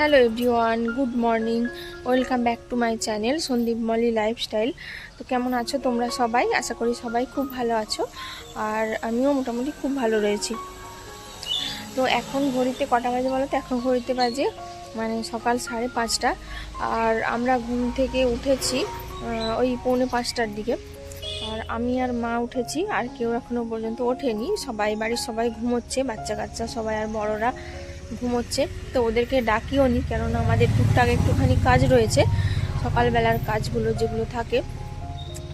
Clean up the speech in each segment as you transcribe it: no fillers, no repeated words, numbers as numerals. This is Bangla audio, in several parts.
Hello everyone, good morning. Welcome back to my channel Sandeep Molly lifestyle. তো কেমন আছো তোমরা সবাই? আশা করি সবাই খুব ভালো আছো, আর আমিও মোটামুটি খুব ভালো রয়েছি। তো এখন ঘড়িতে কটা বাজে বলো তো? এখন ঘড়িতে বাজে মানে সকাল 5:30, আর আমরা ঘুম থেকে উঠেছি ওই 4:45টার দিকে। আর আমি আর মা উঠেছি, আর কেউ এখনও পর্যন্ত ওঠেনি। সবাই বাড়ির সবাই ঘুমোচ্ছে, বাচ্চা কাচ্চা সবাই আর বড়রা ঘুমোচ্ছে। তো ওদেরকে ডাকিও নি, কেননা আমাদের টুকটাক একটুখানি কাজ রয়েছে, সকালবেলার কাজগুলো যেগুলো থাকে,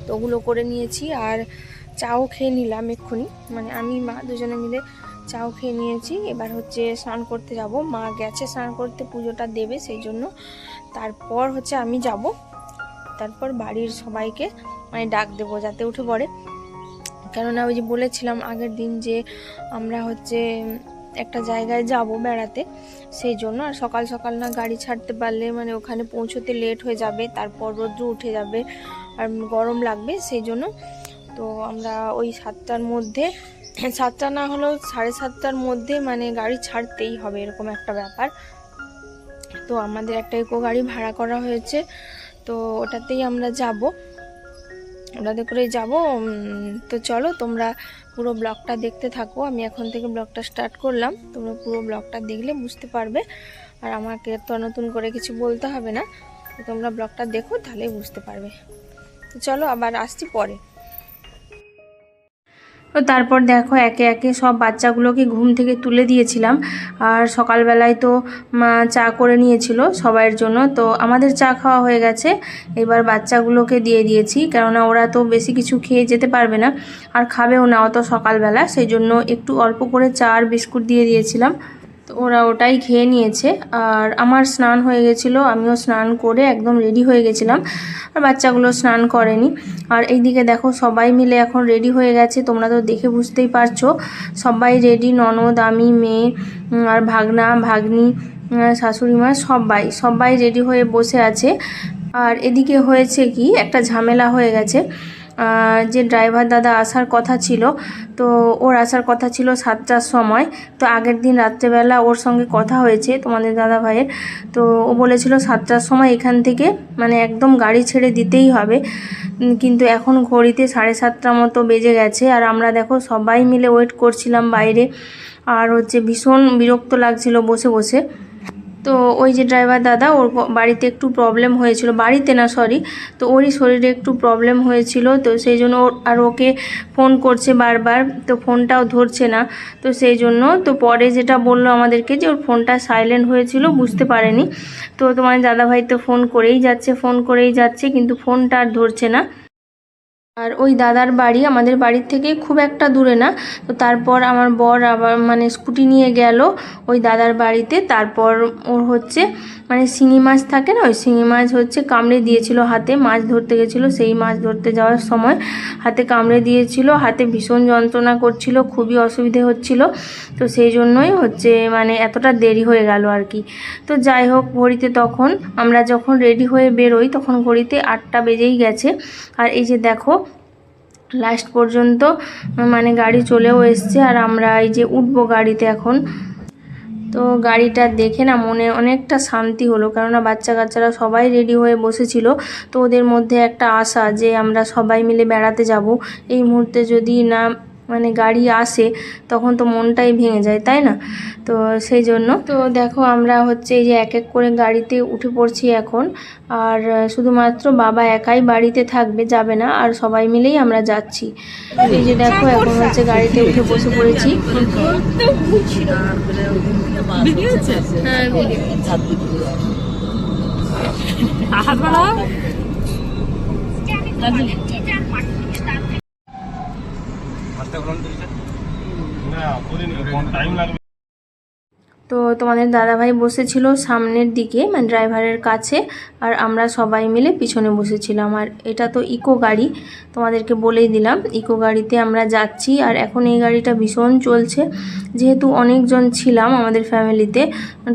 তো ওগুলো করে নিয়েছি। আর চাও খেয়ে নিলাম এক্ষুনি, মানে আমি মা দুজনে মিলে চাও খেয়ে নিয়েছি। এবার হচ্ছে স্নান করতে যাব, মা গেছে স্নান করতে, পুজোটা দেবে সেই জন্য। তারপর হচ্ছে আমি যাব, তারপর বাড়ির সবাইকে মানে ডাক দেবো যাতে উঠে পড়ে। কেননা ওই যে বলেছিলাম আগের দিন যে আমরা হচ্ছে একটা জায়গায় যাব বেড়াতে, সেই জন্য। আর সকাল সকাল না গাড়ি ছাড়তে পারলে মানে ওখানে পৌঁছতে লেট হয়ে যাবে, তারপর রোদ্র উঠে যাবে আর গরম লাগবে, সেই জন্য। তো আমরা ওই 7টার মধ্যে, 7টা না হলেও 7:30টার মধ্যে মানে গাড়ি ছাড়তেই হবে, এরকম একটা ব্যাপার। তো আমাদের একটা ইকো গাড়ি ভাড়া করা হয়েছে, তো ওটাতেই আমরা যাব, ওটাতে করেই যাব। তো চলো তোমরা পুরো ব্লগটা দেখতে থাকো। আমি এখন থেকে ব্লগটা স্টার্ট করলাম, তোমরা পুরো ব্লগটা দেখলে বুঝতে পারবে, আর আমাকে তো নতুন করে কিছু বলতে হবে না। তো তোমরা ব্লগটা দেখো, তাহলে বুঝতে পারবে। তো চলো আবার আসছি পরে। তো তারপর দেখো একে একে সব বাচ্চাগুলোকে ঘুম থেকে তুলে দিয়েছিলাম। আর সকালবেলায় তো মা চা করে নিয়েছিল সবাইয়ের জন্য, তো আমাদের চা খাওয়া হয়ে গেছে। এবার বাচ্চাগুলোকে দিয়ে দিয়েছি, কেননা ওরা তো বেশি কিছু খেয়ে যেতে পারবে না, আর খাবেও না অত সকালবেলা, সেই জন্য একটু অল্প করে চা আর বিস্কুট দিয়ে দিয়েছিলাম। তো ওরা ওটাই খেয়ে নিয়েছে। আর আমার স্নান হয়ে গেছিলো, আমিও স্নান করে একদম রেডি হয়ে গেছিলাম, আর বাচ্চাগুলো স্নান করেনি। আর এইদিকে দেখো সবাই মিলে এখন রেডি হয়ে গেছে, তোমরা তো দেখে বুঝতেই পারছো সবাই রেডি। ননদ, আমি, মেয়ে আর ভাগনা ভাগ্নি, শাশুড়ি মা, সবাই রেডি হয়ে বসে আছে। আর এদিকে হয়েছে কি, একটা ঝামেলা হয়ে গেছে। যে ড্রাইভার দাদা আসার কথা ছিল, তো ওর আসার কথা ছিল 7টার সময়। তো আগের দিন রাত্রেবেলা ওর সঙ্গে কথা হয়েছে তোমাদের দাদা ভাইয়ের, তো ও বলেছিল 7টার সময় এখান থেকে মানে একদম গাড়ি ছেড়ে দিতেই হবে। কিন্তু এখন ঘড়িতে 7:30 মতো বেজে গেছে, আর আমরা দেখো সবাই মিলে ওয়েট করছিলাম বাইরে। আর হচ্ছে ভীষণ বিরক্ত লাগছিল বসে বসে। তো ওই যে ড্রাইভার দাদা, ওর বাড়িতে একটু প্রবলেম হয়েছিল, বাড়িতে না সরি, তো ওরই শরীরে একটু প্রবলেম হয়েছিল, তো সেই জন্য আর ওকে ফোন করছে বারবার, তো ফোনটাও ধরছে না। তো সেই জন্য তো পরে যেটা বললো আমাদেরকে যে ওর ফোনটা সাইলেন্ট হয়েছিল, বুঝতে পারেনি। তো তোমার দাদাভাই তো ফোন করেই যাচ্ছে, কিন্তু ফোনটা আর ধরছে না। আর ওই দাদার বাড়ি আমাদের বাড়ির থেকে খুব একটা দূরে না। তো তারপর আমার বর আবার মানে স্কুটি নিয়ে গেল ওই দাদার বাড়িতে। তারপর ওর হচ্ছে মানে শিঙি মাছ থাকে না, ওই শিঙি মাছ হচ্ছে কামড়ে দিয়েছিল হাতে, মাছ ধরতে গেছিলো, সেই মাছ ধরতে যাওয়ার সময় হাতে কামড়ে দিয়েছিল, হাতে ভীষণ যন্ত্রণা করছিল, খুবই অসুবিধে হচ্ছিল। তো সেই জন্যই হচ্ছে মানে এতটা দেরি হয়ে গেল আর কি। তো যাই হোক, ঘড়িতে তখন আমরা যখন রেডি হয়ে বেরোই তখন ঘড়িতে 8টা বেজেই গেছে। আর এই যে দেখো লাস্ট পর্যন্ত মানে গাড়ি চলেও এসছে, আর আমরা এই যে উঠবো গাড়িতে এখন। তো গাড়িটা দেখে না মনে অনেকটা শান্তি হলো, কেননা বাচ্চা কাচ্চারা সবাই রেডি হয়ে বসেছিল। তো ওদের মধ্যে একটা আশা যে আমরা সবাই মিলে বেড়াতে যাব, এই মুহূর্তে যদি না মানে গাড়ি আসে তখন তো মনটাই ভেঙে যায়, তাই না? তো সেই জন্য তো দেখো আমরা হচ্ছে এই যে এক এক করে গাড়িতে উঠে পড়ছি এখন। আর শুধুমাত্র বাবা একাই বাড়িতে থাকবে, যাবে না, আর সবাই মিলেই আমরা যাচ্ছি। এই যে দেখো এখন হচ্ছে গাড়িতে উঠে বসে পড়েছি। তো তোমাদের দাদাভাই বসেছিল সামনের দিকে মানে ড্রাইভারের কাছে, আর আমরা সবাই মিলে পিছনে বসেছিলাম। আর এটা তো ইকো গাড়ি, তোমাদেরকে বলেই দিলাম ইকো গাড়িতে আমরা যাচ্ছি। আর এখন এই গাড়িটা ভীষণ চলছে, যেহেতু অনেকজন ছিলাম আমাদের ফ্যামিলিতে,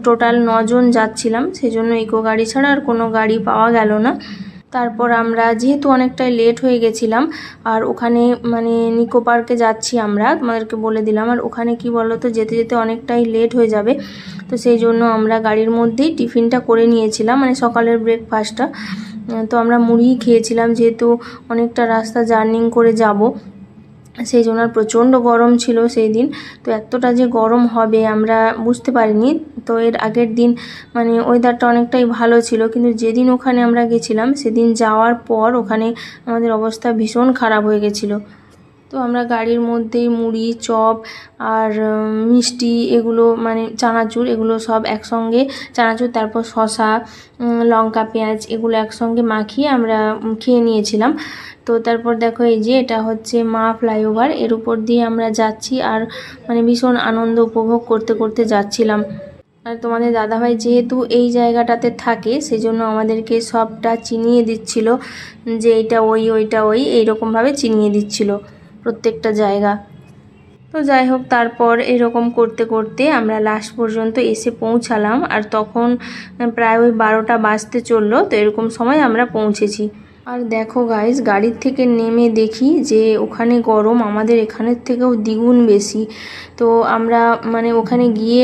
টোটাল 9 জন যাচ্ছিলাম, সেই জন্য ইকো গাড়ি ছাড়া আর কোনো গাড়ি পাওয়া গেল না। তারপর আমরা যেহেতু অনেকটাই লেট হয়ে গেছিলাম, আর ওখানে মানে নিকো পার্কে যাচ্ছি আমরা, তোমাদেরকে বলে দিলাম। আর ওখানে কি বলো তো, যেতে যেতে অনেকটাই লেট হয়ে যাবে, তো সেই জন্য আমরা গাড়ির মধ্যেই টিফিনটা করে নিয়েছিলাম, মানে সকালের ব্রেকফাস্টটা। তো আমরা মুড়ি খেয়েছিলাম, যেহেতু অনেকটা রাস্তা জার্নি করে যাব, সেই জন্য। আর প্রচণ্ড গরম ছিল সেই দিন, তো এতটা যে গরম হবে আমরা বুঝতে পারিনি। তো এর আগের দিন মানে ওয়েদারটা অনেকটাই ভালো ছিল, কিন্তু যেদিন ওখানে আমরা গেছিলাম সেদিন যাওয়ার পর ওখানে আমাদের অবস্থা ভীষণ খারাপ হয়ে গেছিলো। তো আমরা গাড়ির মধ্যেই মুড়ি, চপ আর মিষ্টি, এগুলো মানে চানাচুর, এগুলো সব একসঙ্গে, চানাচুর তারপর শসা, লঙ্কা, পেঁয়াজ, এগুলো একসঙ্গে মাখিয়ে আমরা খেয়ে নিয়েছিলাম। তো তারপর দেখো, এই যে এটা হচ্ছে মা ফ্লাইওভার, এর উপর দিয়ে আমরা যাচ্ছি, আর মানে ভীষণ আনন্দ উপভোগ করতে করতে যাচ্ছিলাম। আর তোমাদের দাদাভাই যেহেতু এই জায়গাটাতে থাকে, সেজন্য আমাদেরকে সবটা চিনিয়ে দিচ্ছিল, যে এইটা ওই, ওইটা ওই, এইরকমভাবে চিনিয়ে দিচ্ছিল প্রত্যেকটা জায়গা। তো যাই হোক, তারপর এরকম করতে করতে আমরা লাস্ট পর্যন্ত এসে পৌঁছালাম, আর তখন প্রায় ওই 12টা বাজতে চললো। তো এরকম সময় আমরা পৌঁছেছি। আর দেখো গাইস, গাড়ির থেকে নেমে দেখি যে ওখানে গরম আমাদের এখানের থেকেও দ্বিগুণ বেশি। তো আমরা মানে ওখানে গিয়ে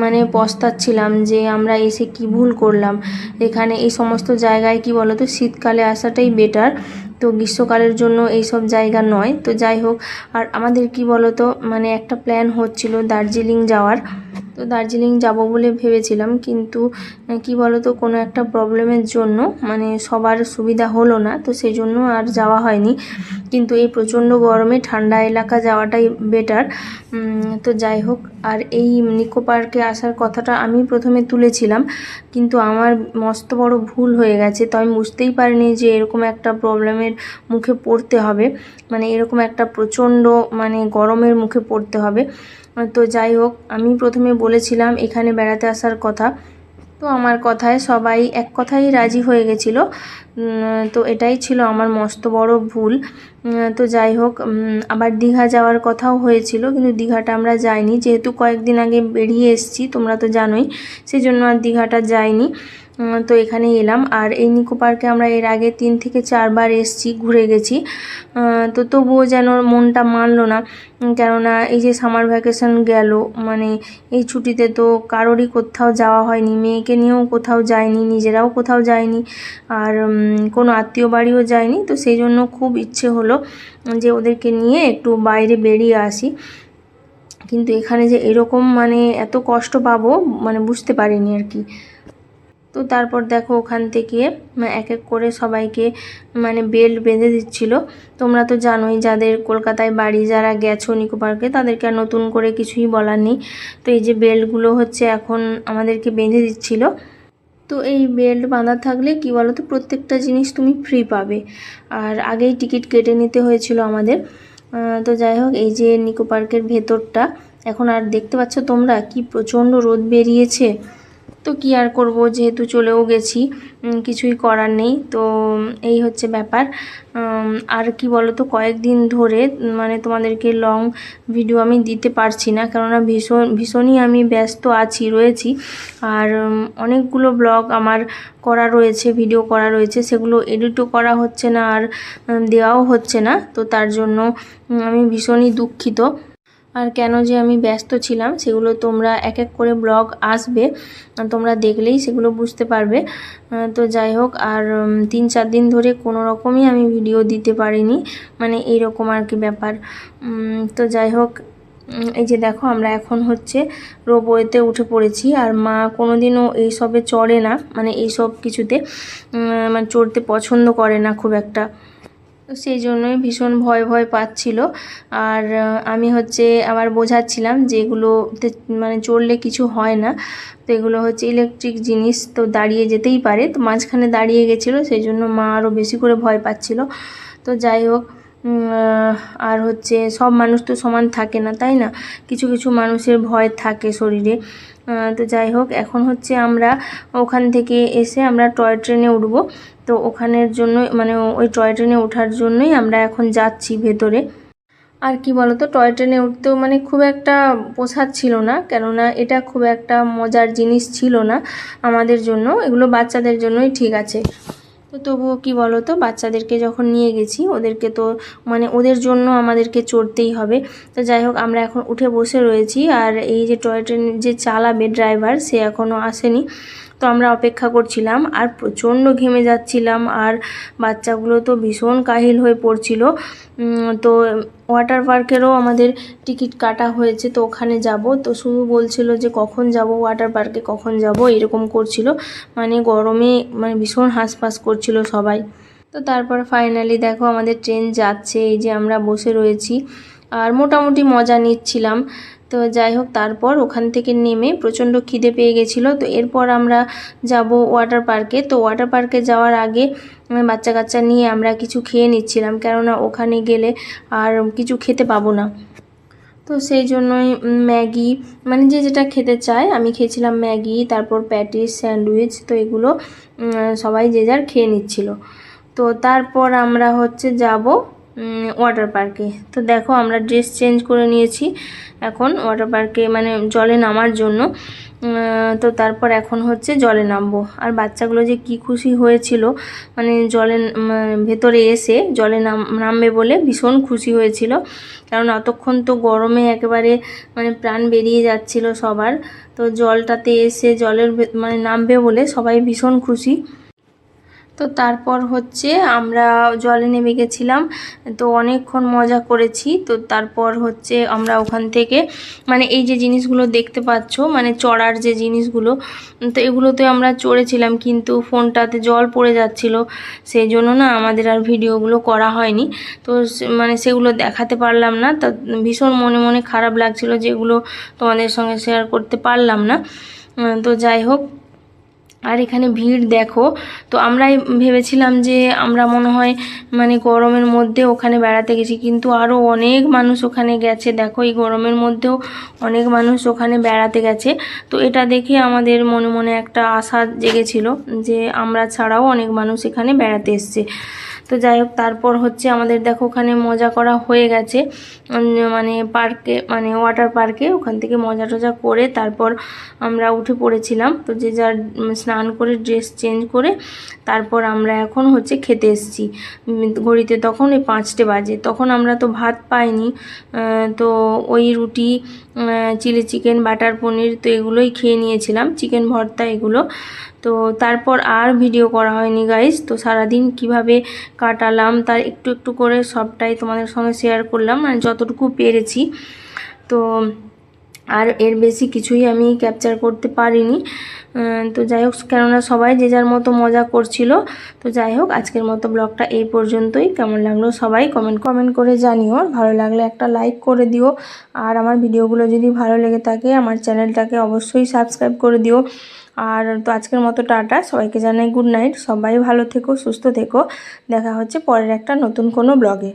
মানে পস্তাচ্ছিলাম যে আমরা এসে কি ভুল করলাম। এখানে এই সমস্ত জায়গায় কি বলো তো, শীতকালে আসাটাই বেটার, তো গ্রীষ্মকালের জন্য এই সব জায়গা নয়। তো যাই হোক, আর আমাদের কি বলো তো, মানে একটা প্ল্যান হচ্ছিল দার্জিলিং যাওয়ার। তো দার্জিলিং যাব বলে ভেবেছিলাম, কিন্তু কি বলো তো, কোনো একটা প্রবলেমের জন্য মানে সবার সুবিধা হলো না, তো সেই জন্য আর যাওয়া হয়নি। কিন্তু এই প্রচণ্ড গরমে ঠান্ডা এলাকা যাওয়াটাই বেটার। তো যাই হোক, আর এই নিকো পার্কে আসার কথাটা আমি প্রথমে তুলেছিলাম, কিন্তু আমার মস্ত বড় ভুল হয়ে গেছে। তো আমি বুঝতেই পারিনি যে এরকম একটা প্রবলেমের মুখে পড়তে হবে, মানে এরকম একটা প্রচণ্ড মানে গরমের মুখে পড়তে হবে। তো যাই হোক, আমি প্রথমে বলেছিলাম এখানে বেড়াতে আসার কথা, তো আমার কথায় সবাই এক কথাই রাজি হয়ে গেছিলো। তো এটাই ছিল আমার মস্ত বড় ভুল। তো যাই হোক, আবার দীঘা যাওয়ার কথাও হয়েছিল, কিন্তু দীঘাটা আমরা যাইনি, যেহেতু কয়েকদিন আগে বেরিয়ে এসেছি, তোমরা তো জানোই, সেই জন্য আর দীঘাটা যাইনি। তো এখানে এলাম। আর এই নিকো পার্কে আমরা এর আগে 3 থেকে 4 বার এসেছি, ঘুরে গেছি। তো তবুও যেন মনটা মানলো না, কেননা এই যে সামার ভ্যাকেশন গেল, মানে এই ছুটিতে তো কারোরই কোথাও যাওয়া হয়নি, মেয়েকে নিয়েও কোথাও যায়নি, নিজেরাও কোথাও যায়নি, আর কোনো আত্মীয় বাড়িও যায়নি। তো সেই জন্য খুব ইচ্ছে হলো যে ওদেরকে নিয়ে একটু বাইরে বেরিয়ে আসি, কিন্তু এখানে যে এরকম মানে এত কষ্ট পাবো মানে বুঝতে পারিনি আর কি। তো তারপর দেখো, ওখান থেকে এক এক করে সবাইকে মানে বেল্ট বেঁধে দিচ্ছিল। তোমরা তো জানোই, যাদের কলকাতায় বাড়ি, যারা গেছো নিকো পার্কে, তাদেরকে আর নতুন করে কিছুই বলার নেই। তো এই যে বেল্টগুলো হচ্ছে এখন আমাদেরকে বেঁধে দিচ্ছিল। তো এই বেল্ট বাঁধা থাকলে কি বলো তো, প্রত্যেকটা জিনিস তুমি ফ্রি পাবে, আর আগেই টিকিট কেটে নিতে হয়েছিল আমাদের। তো যাই হোক, এই যে নিকো পার্কের ভেতরটা এখন আর দেখতে পাচ্ছ তোমরা, কি প্রচণ্ড রোদ বেরিয়েছে। তো কি আর করব, যেহেতু চলেও গেছি, কিছুই করার নেই। তো এই হচ্ছে ব্যাপার। আর কি বলো তো, কয়েকদিন ধরে মানে তোমাদেরকে লং ভিডিও আমি দিতে পারছি না, কেননা ভীষণই আমি ব্যস্ত রয়েছি। আর অনেকগুলো ব্লগ আমার করা রয়েছে, ভিডিও করা রয়েছে, সেগুলো এডিটও করা হচ্ছে না, আর দেওয়াও হচ্ছে না। তো তার জন্য আমি ভীষণই দুঃখিত। আর কেন যে আমি ব্যস্ত ছিলাম, সেগুলো তোমরা এক এক করে ব্লগ আসবে, তোমরা দেখলেই সেগুলো বুঝতে পারবে। তো যাই হোক, আর 3-4 দিন ধরে কোনো রকমই আমি ভিডিও দিতে পারিনি, মানে এইরকম আর কি ব্যাপার। তো যাই হোক, এই যে দেখো, আমরা এখন হচ্ছে রোপওয়েতে উঠে পড়েছি। আর মা কোনোদিনও এইসবে চড়ে না, মানে এইসব কিছুতে মানে চড়তে পছন্দ করে না খুব একটা, তো সেই জন্যই ভীষণ ভয় ভয় পাচ্ছিল। আর আমি হচ্ছে আবার বোঝাচ্ছিলাম যে এগুলোতে মানে চড়লে কিছু হয় না, তো এগুলো হচ্ছে ইলেকট্রিক জিনিস, তো দাঁড়িয়ে যেতেই পারে। তো মাঝখানে দাঁড়িয়ে গেছিলো, সেই জন্য মা আরও বেশি করে ভয় পাচ্ছিল। তো যাই হোক, আর হচ্ছে সব মানুষ তো সমান থাকে না, তাই না, কিছু কিছু মানুষের ভয় থাকে শরীরে। তো যাই হোক, এখন হচ্ছে আমরা ওখান থেকে এসে আমরা টয় ট্রেনে উঠব। তো ওখানের জন্য মানে ওই টয় ট্রেনে ওঠার জন্যই আমরা এখন যাচ্ছি ভেতরে। আর কি বলতো, টয় ট্রেনে উঠতেও মানে খুব একটা পোষাচ্ছিল না, কেননা এটা খুব একটা মজার জিনিস ছিল না আমাদের জন্য, এগুলো বাচ্চাদের জন্যই ঠিক আছে। তো তবুও কি বলো তো, বাচ্চাদেরকে যখন নিয়ে গেছি ওদেরকে তো মানে ওদের জন্য আমাদেরকে চড়তেই হবে। তো যাই হোক, আমরা এখন উঠে বসে রয়েছি, আর এই যে টয় ট্রেন যে চালাবে ড্রাইভার, সে এখনও আসেনি। তো আমরা অপেক্ষা করছিলাম, আর প্রচণ্ড ঘেমে যাচ্ছিলাম, আর বাচ্চাগুলো তো ভীষণ কাহিল হয়ে পড়ছিল। তো ওয়াটার পার্কেরও আমাদের টিকিট কাটা হয়েছে, তো ওখানে যাব। তো শুধু বলছিল যে কখন যাব ওয়াটার পার্কে, কখন যাব, এরকম করছিল। মানে গরমে মানে ভীষণ হাঁসফাঁস করছিল সবাই। তো তারপর ফাইনালি দেখো আমাদের ট্রেন যাচ্ছে, এই যে আমরা বসে রয়েছি আর মোটামুটি মজা নিচ্ছিলাম। তো যাই হোক, তারপর ওখান থেকে নেমে প্রচণ্ড খিদে পেয়ে গেছিলো। তো এরপর আমরা যাব ওয়াটার পার্কে। তো ওয়াটার পার্কে যাওয়ার আগে বাচ্চা কাচ্চা নিয়ে আমরা কিছু খেয়ে নিচ্ছিলাম, কেননা ওখানে গেলে আর কিছু খেতে পাবো না। তো সেই জন্যই ম্যাগি, মানে যে যেটা খেতে চায়, আমি খেয়েছিলাম ম্যাগি, তারপর প্যাটিস, স্যান্ডউইচ। তো এগুলো সবাই যে যার খেয়ে নিচ্ছিল। তো তারপর আমরা হচ্ছে যাব ওয়াটার পার্কে। তো দেখো আমরা ড্রেস চেঞ্জ করে নিয়েছি এখন ওয়াটার পার্কে মানে জলে নামার জন্য। তো তারপর এখন হচ্ছে জলে নামবো। আর বাচ্চাগুলো যে কি খুশি হয়েছিল, মানে জলে ভেতরে এসে জলে নামবে বলে ভীষণ খুশি হয়েছিল। কারণ অতক্ষণ তো গরমে একেবারে মানে প্রাণ বেরিয়ে যাচ্ছিল সবার। তো জলটাতে এসে জলের মানে নামবে বলে সবাই ভীষণ খুশি। তো তারপর হচ্ছে আমরা জলে নেমে গেছিলাম, তো অনেকক্ষণ মজা করেছি। তো তারপর হচ্ছে আমরা ওখান থেকে মানে এই যে জিনিসগুলো দেখতে পাচ্ছ, মানে চড়ার যে জিনিসগুলো, তো এগুলোতে আমরা চড়েছিলাম, কিন্তু ফোনটাতে জল পড়ে যাচ্ছিল, সেই জন্য না আমাদের আর ভিডিওগুলো করা হয়নি। তো মানে সেগুলো দেখাতে পারলাম না। তা ভীষণ মনে মনে খারাপ লাগছিল, যেগুলো তোমাদের সঙ্গে শেয়ার করতে পারলাম না। তো যাই হোক, আর এখানে ভিড় দেখো। তো আমরাই ভেবেছিলাম যে আমরা মনে হয় মানে গরমের মধ্যে ওখানে বেড়াতে গেছি, কিন্তু আরও অনেক মানুষ ওখানে গেছে। দেখো এই গরমের মধ্যেও অনেক মানুষ ওখানে বেড়াতে গেছে। তো এটা দেখে আমাদের মনে মনে একটা আশা জেগেছিল যে আমরা ছাড়াও অনেক মানুষ এখানে বেড়াতে এসছে। তো যাই হোক, তারপর হচ্ছে আমাদের দেখো ওখানে মজা করা হয়ে গেছে, মানে পার্কে মানে ওয়াটার পার্কে। ওখান থেকে মজা টজা করে তারপর আমরা উঠে পড়েছিলাম। তো যে যার স্নান করে ড্রেস চেঞ্জ করে তারপর আমরা এখন হচ্ছে খেতে এসেছি। ঘড়িতে তখন ওই 5টে বাজে। তখন আমরা তো ভাত পাইনি, তো ওই রুটি, চিলি চিকেন, বাটার পনির, তো এগুলোই খেয়ে নিয়েছিলাম, চিকেন ভর্তা এগুলো। তো তারপর আর ভিডিও করা হয়নি গাইস। তো সারাদিন কিভাবে কাটালাম তার একটু একটু করে সবটাই তোমাদের সঙ্গে শেয়ার করলাম, মানে যতটুকু পেরেছি। তো আর এর বেশি কিছুই আমি ক্যাপচার করতে পারিনি। তো যাই হোক, কেননা সবাই যে যার মতো মজা করছিল। তো যাই হোক, আজকের মতো ব্লগটা এই পর্যন্তই। কেমন লাগলো সবাই কমেন্ট করে জানিও। ভালো লাগলে একটা লাইক করে দিও, আর আমার ভিডিওগুলো যদি ভালো লেগে থাকে আমার চ্যানেলটাকে অবশ্যই সাবস্ক্রাইব করে দিও। আর তো আজকের মতো টাটা, সবাইকে জানাই গুড নাইট। সবাই ভালো থেকো, সুস্থ থেকো। দেখা হচ্ছে পরের একটা নতুন কোনো ব্লগে।